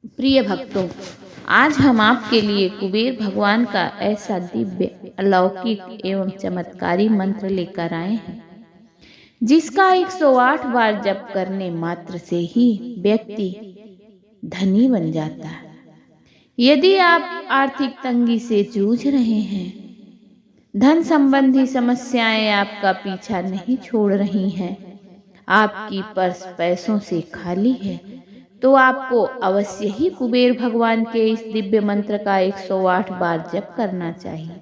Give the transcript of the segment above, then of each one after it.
प्रिय भक्तों, आज हम आपके लिए कुबेर भगवान का ऐसा दिव्य, अलौकिक एवं चमत्कारी मंत्र लेकर आए हैं, जिसका 108 बार जप करने मात्र से ही व्यक्ति धनी बन जाता है। यदि आप आर्थिक तंगी से जूझ रहे हैं, धन संबंधी समस्याएं आपका पीछा नहीं छोड़ रही हैं, आपकी पर्स पैसों से खाली है, तो आपको अवश्य ही कुबेर भगवान के इस दिव्य मंत्र का 108 बार जप करना चाहिए।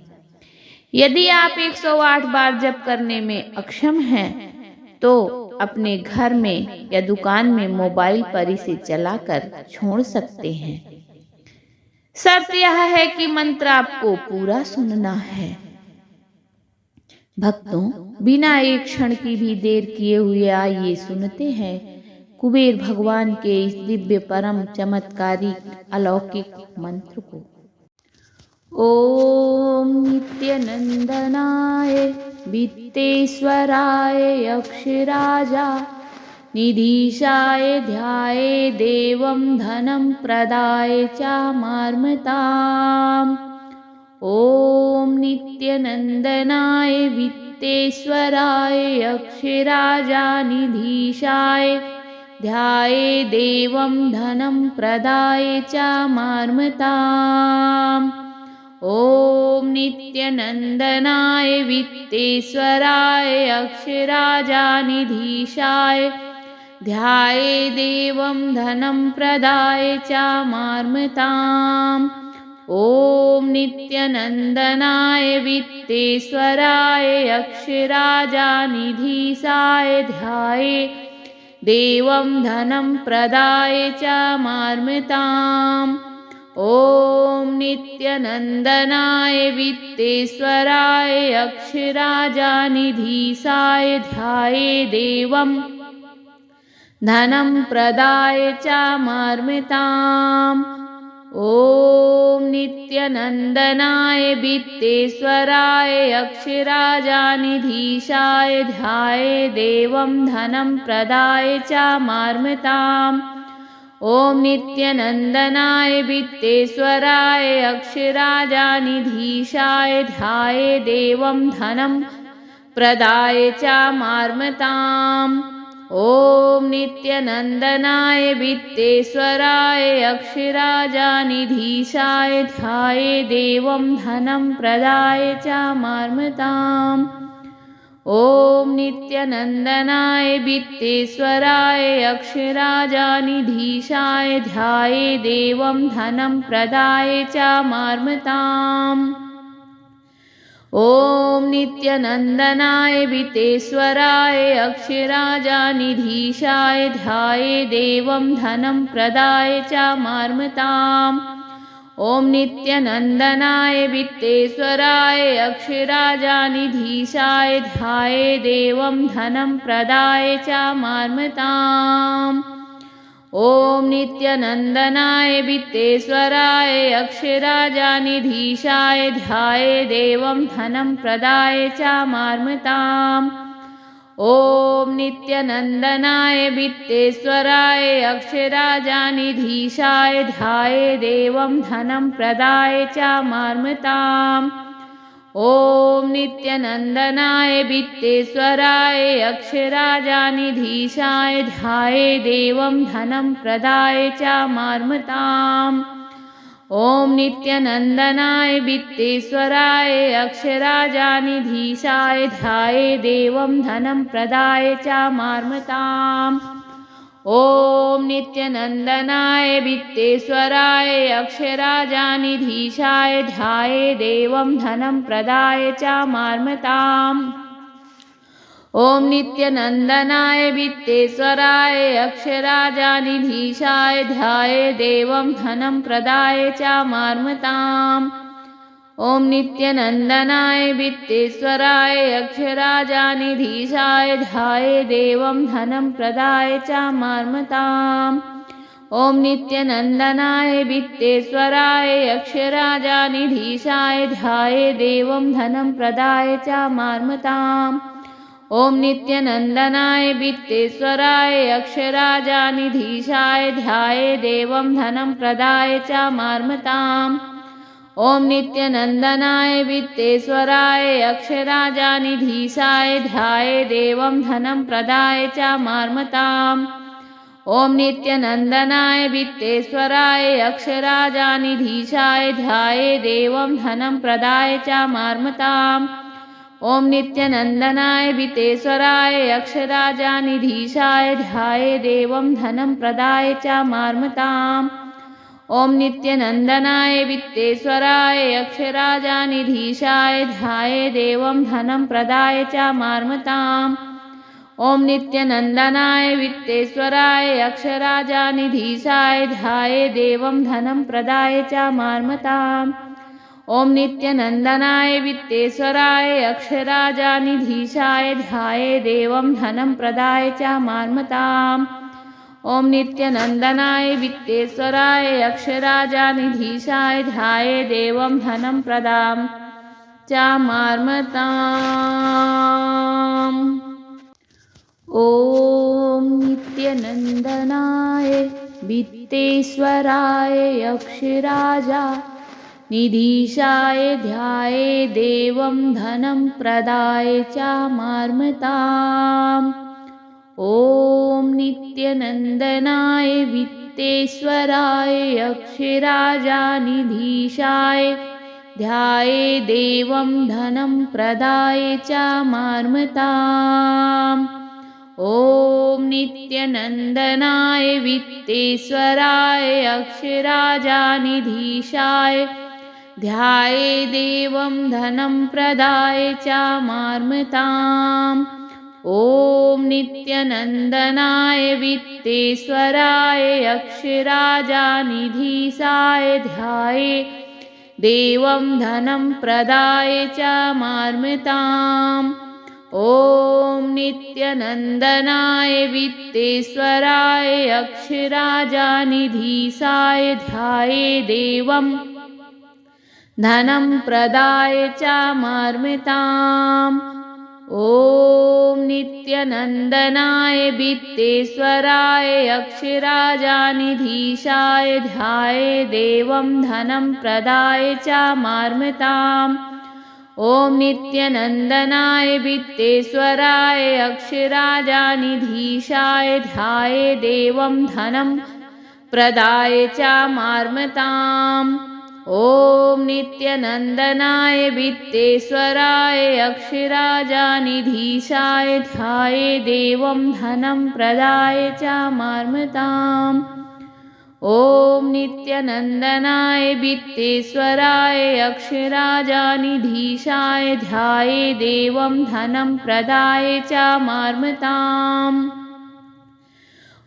यदि आप 108 बार जप करने में अक्षम हैं, तो अपने घर में या दुकान में मोबाइल पर इसे चलाकर छोड़ सकते हैं। शर्त यह है कि मंत्र आपको पूरा सुनना है। भक्तों, बिना एक क्षण की भी देर किए हुए आइए सुनते हैं कुबेर भगवान के इस दिव्य परम चमत्कारी अलौकिक मंत्र को। ओम नित्यानंदनाय वित्तेश्वराय अक्षराजा निधीशाय ध्याये देवं धनं प्रदाय चामार्मताम्। ओम नित्यानंदनाय वित्तेश्वराय अक्षराजा निधीशाय ध्याये देवं धनं प्रदाय चामार्मताम्। ओम नित्यानंदनाय वित्तेश्वराय अक्षराजा निधीशाय ध्याये देवं धनं प्रदाय चामार्मताम्। ओम नित्यानंदनाय वित्तेश्वराय अक्षराजा निधीशाय ध्याये देवं धनं प्रदाय चामार्मताम्। ओम नित्यानंदनाय वित्तेश्वराय अक्षराजा निधीशाय ध्याये देवं धनं प्रदाय चामार्मताम्। ओम नित्यानंदनाय वित्तेश्वराय अक्षराजा निधीशाय ध्याये देवं धनं प्रदाय चामार्मताम्। ओम नित्यानंदनाय वित्तेश्वराय अक्षराजा निधीशाय ध्याये देवं धनं प्रदाय चामार्मताम्। ओम नित्यानंदनाय वित्तेश्वराय अक्षराजा निधीशाय ध्याये देवं धनं प्रदाय चामार्मताम्। ओम नित्यानंदनाय वित्तेश्वराय अक्षराजा निधीशाय ध्याये देवं धनं प्रदाय चामार्मताम्। ओम नित्यानंदनाय वित्तेश्वराय अक्षराजा निधीशाय ध्याये देवं धनं प्रदाय चामार्मताम्। ओम नित्यानंदनाय वित्तेश्वराय अक्षराजा निधीशाय ध्याये देवं धनं प्रदाय चामार्मताम्। ओम नित्यानंदनाय वित्तेश्वराय अक्षराजा निधीशाय ध्याये देवं धनं प्रदाय चामार्मताम्। ओम नित्यानंदनाय वित्तेश्वराय अक्षराजा निधीशाय ध्याये देवं धनं प्रदाय चामार्मताम्। ओम नित्यानंदनाय वित्तेश्वराय अक्षराजा निधीशाय ध्याये देवं धनं प्रदाय चामार्मताम्। ओम नित्यानंदनाय वित्तेश्वराय अक्षराजा निधीशाय ध्याये देवं धनं प्रदाय चामार्मताम्। ओम नित्यानंदनाय वित्तेश्वराय अक्षराजा निधीशाय ध्याये देवं धनं प्रदाय चामार्मताम्। ओम नित्यानंदनाय वित्तेश्वराय अक्षराजा निधीशाय ध्याये देवं धनं प्रदाय चामार्मताम्। ओम नित्यानंदनाय वित्तेश्वराय अक्षराजा निधीशाय ध्याये देवं धनं प्रदाय चामार्मताम्। ओम नित्यानंदनाय वित्तेश्वराय अक्षराजा निधीशाय ध्याये देवं धनं प्रदाय चामार्मताम्। ओम नित्यानंदनाय वित्तेश्वराय अक्षराजानिधीशाय ध्याये देवं धनं प्रदाय च मार्मताम्। ओम नित्यानंदनाय वित्तेश्वराय अक्षराजानिधीशाय ध्याये देवं धनं प्रदाय च मार्मताम्। ओम नित्यानंदनाय वित्तेश्वराय अक्षराजानिधीशाय ध्याये देवं धनं प्रदाय च मार्मताम्। ओम नित्यानंदनाय वित्तेश्वराय अक्षराजानिधीशाय ध्याये देवं धनं प्रदाय च मार्मताम्। ओम नित्यानंदनाय वित्तेश्वराय अक्षराजानिधीशाय ध्याये देवं धनं प्रदाय च मार्मताम्। ओम नित्यानंदनाय वित्तेश्वराय अक्षराजानिधीशाय ध्याये देवं धनं प्रदाय च मार्मताम्। ओम नित्यानंदनाय वित्तेश्वराय अक्षराजानिधीशाय ध्याये देवं धनं प्रदाय च मार्मताम्। ओम नित्यानंदनाय वित्तेश्वराय अक्षराजानिधीशाय ध्याये देवं धनं प्रदाय च मार्मताम्। ओम नित्यानंदनाय वित्तेश्वराय अक्षराजानिधीशाय ध्याये देवं धनं प्रदाय च मार्मताम्। ओम नित्यानंदनाय वित्तेश्वराय अक्षराजानिधीशाय ध्याये देवं धनं प्रदाय च मार्मताम्। ओम नित्यानंदनाय वित्तेश्वराय अक्षराजानिधीशाय ध्याये देवं धनं प्रदाय च मार्मताम्। ओम नित्यानंदनाय वित्तेश्वराय अक्षराजानिधीशाय ध्याये देवं धनं प्रदाय च मार्मताम्। ओम नित्यानंदनाय वित्तेश्वराय अक्षराजानिधीशाय ध्याये देवं धनं प्रदाय च मार्मताम्। ओम नित्यानंदनाय वित्तेश्वराय अक्षराजानिधीशाय ध्याये देवं धनं प्रदाय च मार्मताम्। ओम नित्यानंदनाय वित्तेश्वराय अक्षराजानिधीशाय ध्याये देवं धनं प्रदाय च मार्मताम्। ओम नित्यानंदनाय वित्तेश्वराय अक्षराजानिधीशाय ध्याये देवं धनं प्रदाय च मार्मताम्। ओम नित्यानंदनाय वित्तेश्वराय अक्षराजानिधीशाय ध्याये देवं धनं प्रदाय च मार्मताम्।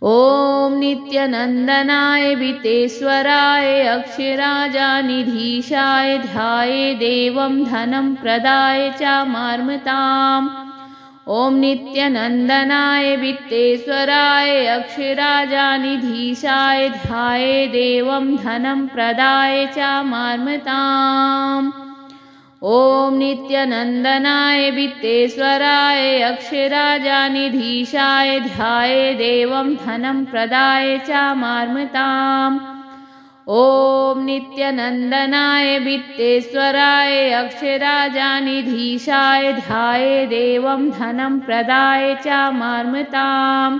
ओम नित्यानंदनाय वित्तेश्वराय अक्षराजानिधीशाय ध्याये देवं धनं प्रदाय च मार्मताम्। ओम नित्यानंदनाय वित्तेश्वराय अक्षराजानिधीशाय ध्याये देवं धनं प्रदाय च मार्मताम्। ओम नित्यानंदनाय वित्तेश्वराय अक्षराजानिधीशाय ध्याये देवं धनं प्रदाय च मार्मताम्। ओम नित्यानंदनाय वित्तेश्वराय अक्षराजानिधीशाय ध्याये देवं धनं प्रदाय च मार्मताम्।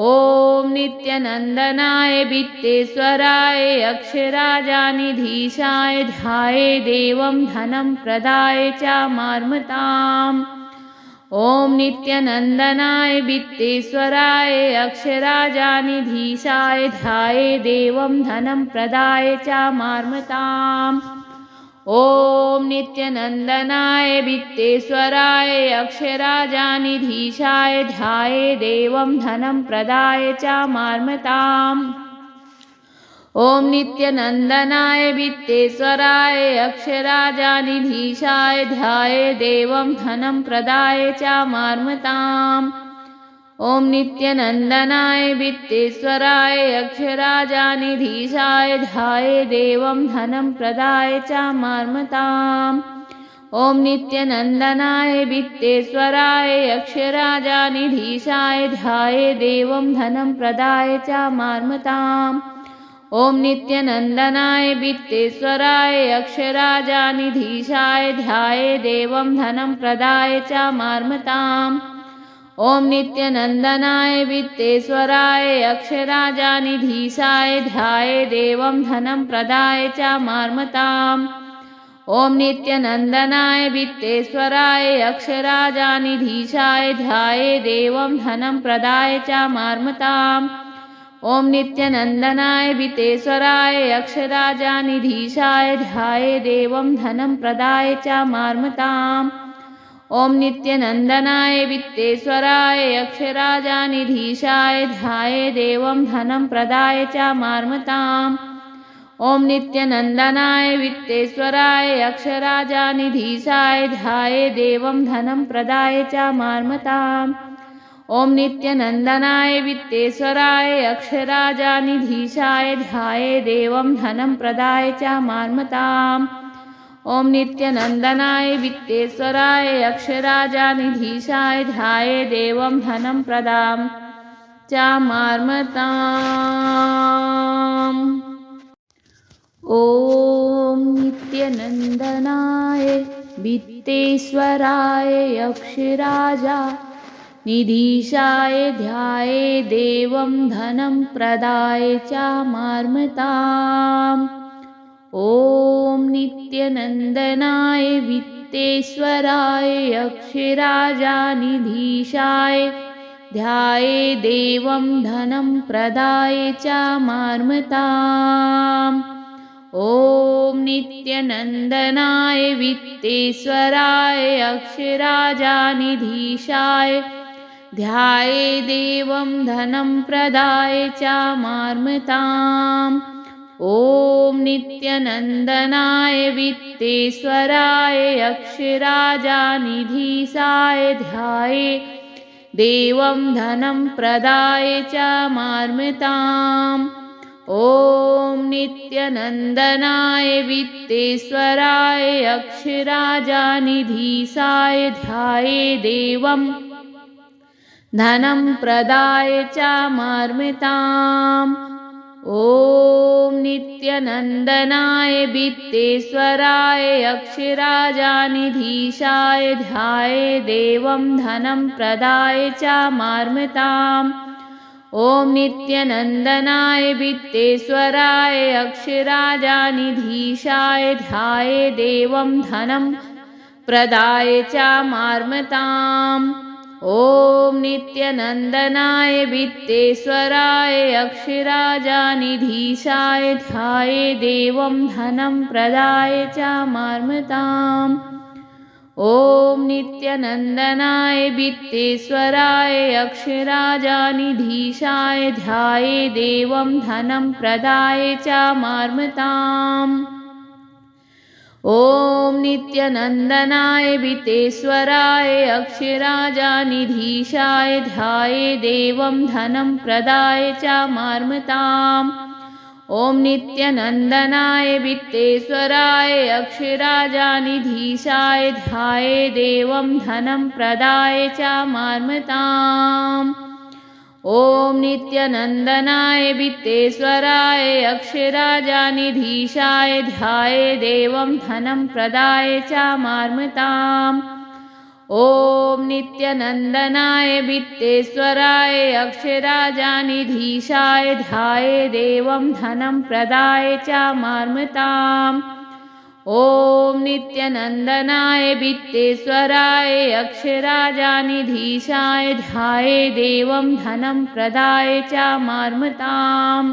ओम नित्यानंदनाय वित्तेश्वराय अक्षराजानिधीशाय ध्याये देवं धनं प्रदाय च मार्मताम्। ओम नित्यानंदनाय वित्तेश्वराय अक्षराजानिधीशाय ध्याये देवं धनं प्रदाय च मार्मताम्। ओम नित्यानंदनाय वित्तेश्वराय अक्षराजानिधीशाय ध्याये देवं धनं प्रदाय च मार्मताम्। ओम नित्यानंदनाय वित्तेश्वराय अक्षराजानिधीशाय ध्याये देवं धनं प्रदाय च मार्मताम्। ओम नित्यानंदनाय वित्तेश्वराय अक्षराजानिधीशाय ध्याये देवं धनं प्रदाय च मार्मताम्। ॐ नित्यनन्दनाय वित्तेश्वराय यक्षराजानिधीशाय ध्याये देवं धनं प्रदाय च मार्मताम्। ॐ नित्यनन्दनाय वित्तेश्वराय यक्षराजानिधीशाय ध्याये देवं धनं प्रदाय च मार्मताम्। ॐ नित्यनन्दनाय वित्तेश्वराय यक्षराजानिधीशाय ध्याये देवं धनं प्रदाय च मार्मताम्। ॐ नित्यनन्दनाय वित्तेश्वराय यक्षराजानिधीशाय ध्याये देवं धनं प्रदाय च मार्मताम्। ॐ नित्यनन्दनाय वित्तेश्वराय यक्षराजानिधीशाय ध्याये देवं धनं प्रदाय च मार्मताम्। ॐ नित्यनन्दनाय वित्तेश्वराय यक्षराजानिधीशाय ध्याये देवं धनं प्रदाय च मार्मताम्। ॐ नित्यनन्दनाय वित्तेश्वराय यक्षराजानिधीशाय ध्याये देवं धनं प्रदाय च मार्मताम्। ॐ नित्यनन्दनाय वित्तेश्वराय यक्षराजानिधीशाय ध्याये देवं धनं प्रदाय च मार्मताम्। ॐ नित्यनन्दनाय वित्तेश्वराय यक्षराजानिधीशाय ध्याये देवं धनं प्रदाय च मार्मताम्। ॐ नित्यनन्दनाय वित्तेश्वराय यक्षराजानिधीशाय ध्याये देवं धनं प्रदाय च मार्मताम्। ॐ नित्यनन्दनाय वित्तेश्वराय यक्षराजानिधीशाय ध्याये देवं धनं प्रदाय च मार्मताम्। ॐ नित्यनन्दनाय वित्तेश्वराय यक्षराजानिधीशाय ध्याये देवं धनं प्रदाय च मार्मताम्। ॐ नित्यनन्दनाय वित्तेश्वराय यक्षराजानिधीशाय ध्याये देवं धनं प्रदाय च मार्मताम्। ॐ नित्यनन्दनाय वित्तेश्वराय यक्षराजानिधीशाय ध्याये देवं धनं प्रदाय च मार्मताम्। ॐ नित्यनन्दनाय वित्तेश्वराय यक्षराजानिधीशाय ध्याये देवं धनं प्रदाय च मार्मताम्। ॐ नित्यनन्दनाय वित्तेश्वराय यक्षराजानिधीशाय ध्याये देवं धनं प्रदाय च मार्मताम्। ॐ नित्यनन्दनाय वित्तेश्वराय यक्षराजानिधीशाय ध्याये देवं धनं प्रदाय च मार्मताम्। ॐ नित्यनन्दनाय वित्तेश्वराय यक्षराजानिधीशाय ध्याये देवं धनं प्रदाय च मार्मताम्। ॐ नित्यनन्दनाय वित्तेश्वराय यक्षराजानिधीशाय ध्याये देवं धनं प्रदाय च मार्मताम्। ॐ नित्यनन्दनाय वित्तेश्वराय यक्षराजानिधीशाय ध्याये देवं धनं प्रदाय च मार्मताम्। ॐ नित्यनन्दनाय वित्तेश्वराय यक्षराजानिधीशाय ध्याये देवं धनं प्रदाय च मार्मताम्। ॐ नित्यनन्दनाय वित्तेश्वराय यक्षराजानिधीशाय ध्याये देवं धनं प्रदाय च मार्मताम्। ॐ नित्यनन्दनाय वित्तेश्वराय यक्षराजानिधीशाय ध्याये देवं धनं प्रदाय च मार्मताम्।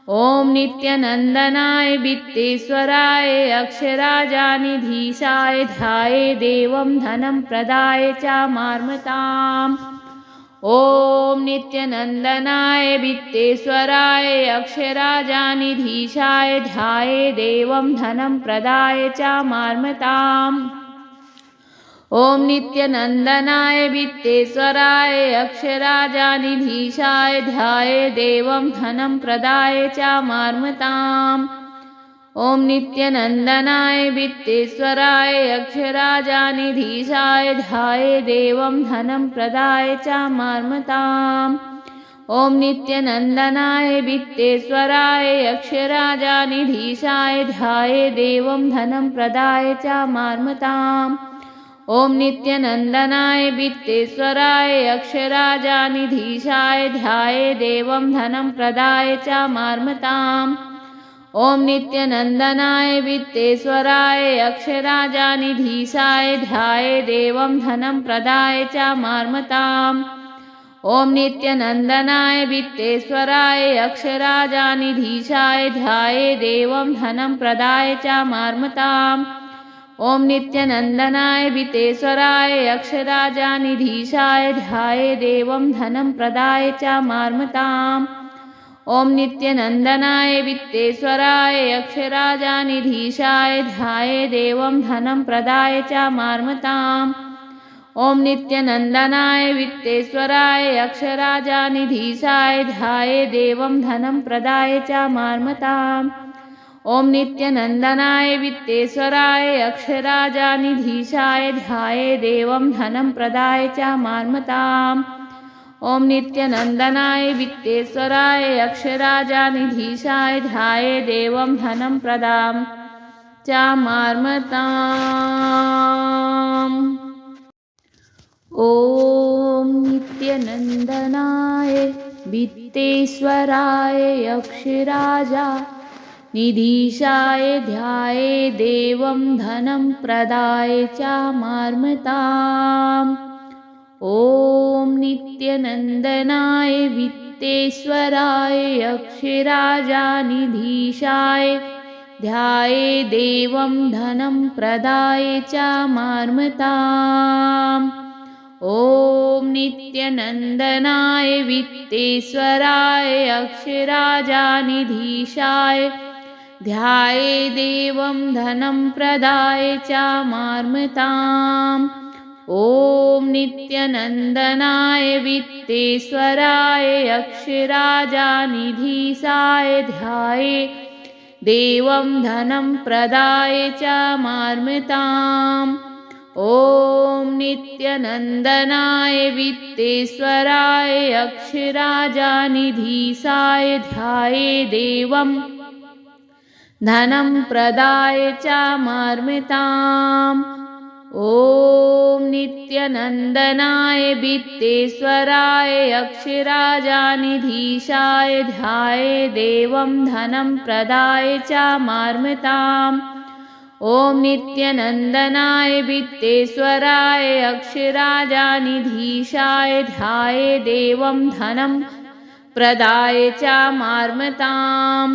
ॐ नित्यनन्दनाय वित्तेश्वराय यक्षराजानिधीशाय ध्याये देवं धनं प्रदाय च मार्मताम्। ॐ नित्यनन्दनाय वित्तेश्वराय यक्षराजानिधीशाय ध्याये देवं धनं प्रदाय च मार्मताम्। ॐ नित्यनन्दनाय वित्तेश्वराय यक्षराजानिधीशाय ध्याये देवं धनं प्रदाय च मार्मताम्। ओम नित्यनंदनाय वित्तेश्वराय अक्षराजानिधीशाय ध्याये देवं धनं प्रदाय च मार्मताम्। ओम नित्यनंदनाय वित्तेश्वराय अक्षराजानिधीशाय ध्याये देवं धनं प्रदाय च मार्मताम्। ओम नित्यनंदनाय वित्तेश्वराय अक्षराजानिधीशाय ध्याये देवं धनं प्रदाय च मार्मताम्। ओम नित्यनंदनाय वित्तेश्वराय अक्षराजानिधीशाय ध्याये देवं धनं प्रदाय च मार्मताम्। ओम नित्यनंदनाय वित्तेश्वराय अक्षराजानिधीशाय ध्याये देवं धनं प्रदाय च मार्मताम्। ओम नित्यनंदनाय वित्तेश्वराय अक्षराजानिधीशाय ध्याये देवं धनं प्रदाय च मार्मताम्। ओम नित्यनंदनाय वित्तेश्वराय अक्षराजानिधीशाय ध्याये देवं धनं प्रदाय च मार्मताम्। ओम नित्यनंदनाय वित्तेश्वराय अक्षराजानिधीशाय ध्याये देवं धनं प्रदाय च मार्मताम्। ओम नित्यनंदनाय वित्तेश्वराय अक्षराजानिधीशाय ध्याये देवं धनं प्रदाय च मार्मताम्। ओम नित्यनंदनाय वित्तेश्वराय अक्षराजानिधीशाय ध्याये देवं धनं प्रदाय च मार्मताम्। ओम नित्यनंदनाय वित्तेश्वराय अक्षराजानिधीशाय ध्याये देवं धनं प्रदाय च मार्मताम्। ओम नित्यनंदनाय वित्तेश्वराय अक्षराजानिधीशाय ध्याये देवं धनं प्रदाय च मार्मताम्। ओम नित्यनंदनाय वित्तेश्वराय अक्षराजानिधीशाय ध्याये देवं धनं प्रदाय च मार्मताम्। ओम नित्यनंदनाय वित्तेश्वराय अक्षराजानिधीशाय ध्याये देवं धनं प्रदाय च मार्मताम्। ओम नित्यनंदनाय वित्तेश्वराय अक्षराजानिधीशाय ध्याये देवं धनं प्रदाय च मार्मताम्। ओम नित्यनंदनाय वित्तेश्वराय अक्षराजानिधीशाय ध्याये देवं धनं प्रदाय च मार्मताम्। ओम नित्यनंदनाय वित्तेश्वराय अक्षराजानिधीशाय ध्याये देवं धनं प्रदाय च मार्मताम्।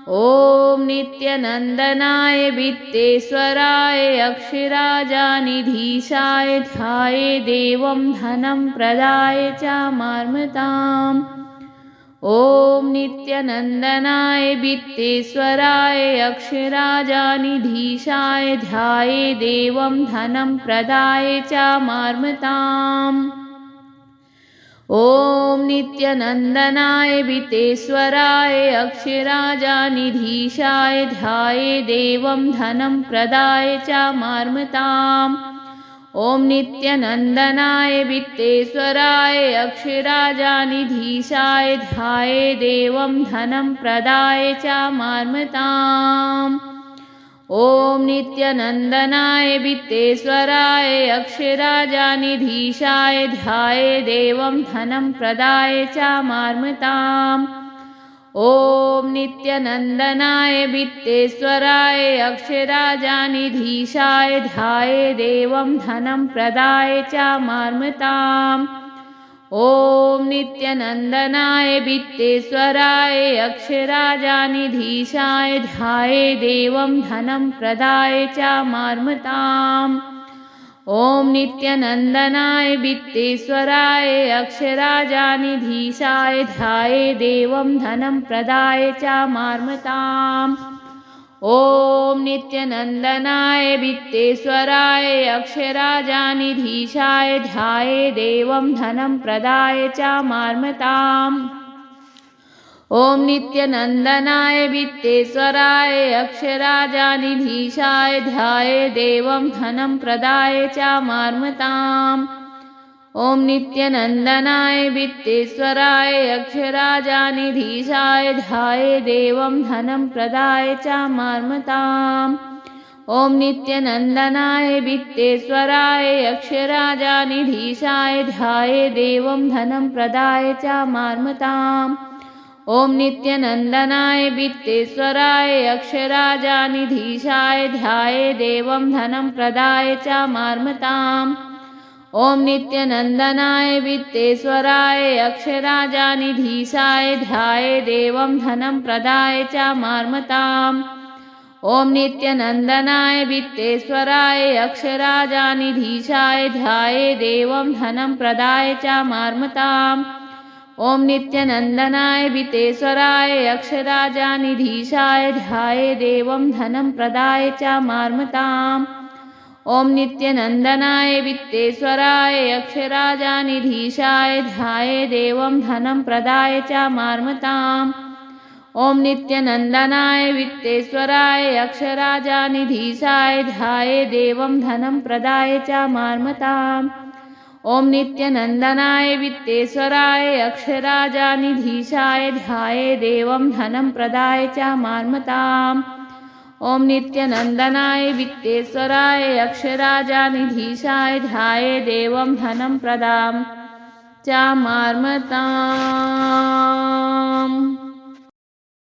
ओम नित्यनंदनाय वित्तेश्वराय अक्षराजानिधीशाय ध्याये देवं धनं प्रदाय च मार्मताम्। ओम नित्यनंदनाय वित्तेश्वराय अक्षराजानिधीशाय ध्याये देवं धनं प्रदाय च मार्मताम्। ओम नित्यनंदनाय वित्तेश्वराय अक्षराजानिधीशाय ध्याये देवं धनं प्रदाय च मार्मताम्। ओम नित्यनंदनाय वित्तेश्वराय अक्षराजानिधीशाय ध्याये देवं धनं प्रदाय च मार्मताम्। ओम नित्यनंदनाय वित्तेश्वराय अक्षराजानिधीशाय ध्याये देवं धनं प्रदाय च मार्मताम्। ओम नित्यनंदनाय वित्तेश्वराय अक्षराजानिधीशाय ध्याये देवं धनं प्रदाय च मार्मताम्। ओम नित्यनंदनाय वित्तेश्वराय अक्षराजानिधीशाय ध्याये देवं धनं प्रदाय च मार्मताम्। ओम नित्यनंदनाय वित्तेश्वराय अक्षराजानिधीशाय ध्याये देवं धनं प्रदाय च मार्मताम्। ओम नित्यनंदनाय वित्तेश्वराय अक्षराजानिधीशाय ध्याये देवं धनं प्रदाय च मार्मताम्। ओम नित्यनंदनाय वित्तेश्वराय अक्षराजानिधीशाय ध्याये देवं धनं प्रदाय च मार्मताम्। ओम नित्यनंदनाय वित्तेश्वराय अक्षराजानिधीशाय ध्याये देवं धनं प्रदाय च मार्मताम्। ओम नित्यनंदनाय वित्तेश्वराय अक्षराजानिधीशाय ध्याये देवं धनं प्रदाय च मार्मताम्। ओम नित्यनंदनाय वित्तेश्वराय अक्षराजानिधीशाय ध्याये देवं धनं प्रदाय च मार्मताम्। ओम नित्यनंदनाय वित्तेश्वराय अक्षराजानिधीशाय ध्याये देवं धनं प्रदाय च मार्मताम्। ओम नित्यनंदनाय वित्तेश्वराय अक्षराजानिधीशाय ध्याये देवं धनं प्रदाय च मार्मताम्। ओम नित्यनंदनाय वित्तेश्वराय अक्षराजानिधीशाय ध्याये देवं धनं प्रदाय च मार्मताम्। ओम नित्यनंदनाय वित्तेश्वराय अक्षराजानिधीशाय ध्याये देवं धनं प्रदाय च मार्मताम्। ओम नित्यनंदनाय वित्तेश्वराय अक्षराजानिधीशाय ध्याये देवं धनं प्रदाय च मार्मताम्। ओम नित्यनंदनाय वित्तेश्वराय अक्षराजानिधीशाय ध्याये देवं धनं प्रदाय च मार्मताम्। ओम नित्यनंदनाय वित्तेश्वराय अक्षराजानिधीशाय ध्याये देवं धनं प्रदाय च मार्मताम्।